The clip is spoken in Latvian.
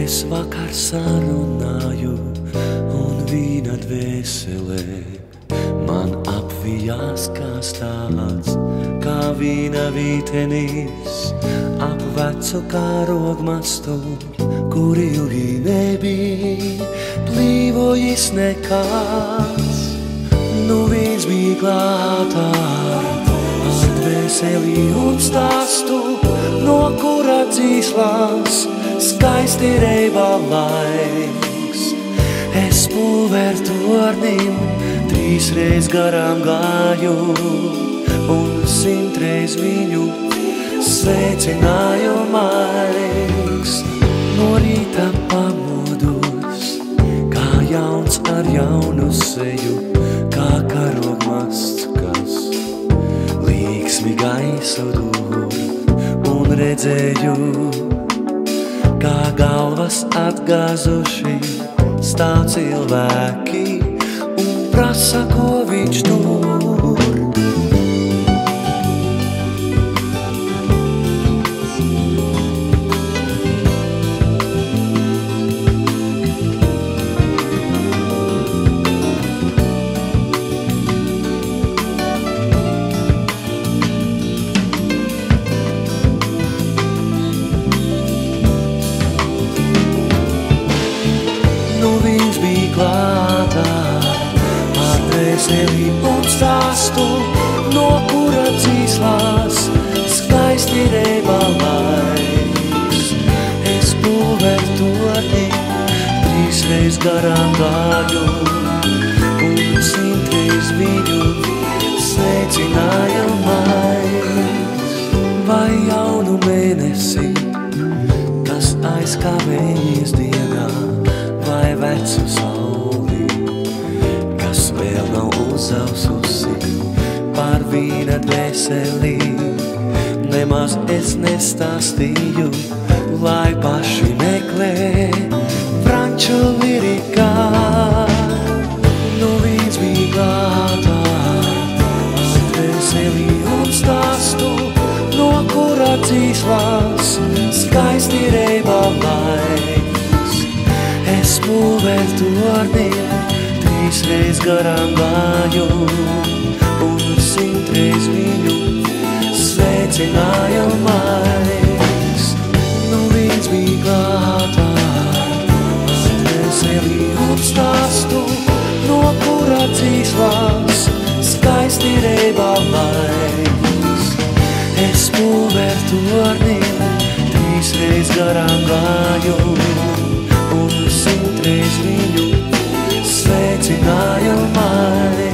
Es vakar sarunāju un vīna dvēselē man apvijās kā stāsts, kā vīna vītenis ap vecu karogmastu, kur ilgi nebija plīvojis nekāds. Nu viens bija klātā ar dvēseli un stāstu, no kura dzīslās skaisti reiba laiks. Es pulvertornim 3 reiz garām gāju un 100 reiz viņu sveicināju maigs. No rīta pamodos, kā jauns ar jaunu seju, kā karogmasts, kas līksmi gaisu dur, un redzēju, kā galvas atgāzuši stāv cilvēki un prasa, ko viņš tur. Viņš bija klātā ar dvēseli un stāstu, no kura dzīslās skaisti reiba laiks. Es pulvertornim 3 reiz garām gāju un 100 reiz viņu sveicināju maigs. Vai jaunu mēnesi, kas aizkavējies dienā, vai vecu sauli, kas vēl nav uzaususi par vīna dvēseli. Nemaz es nestāstīju, lai paši meklē franču lirikā. Nu viens bija klātā ar dvēseli un stāstu, no kura dzīslās skaisti reiba laiks. Es pulvertornim 3 reiz garām gāju un 100 reiz viņu sveicināju maigs. Nu viens bija klātā ar dvēseli un stāstu, no kura dzīslās skaisti reiba laiks. Es pulvertornim 3 reiz garām gāju un 100 reiz viņu sveicināju maigs.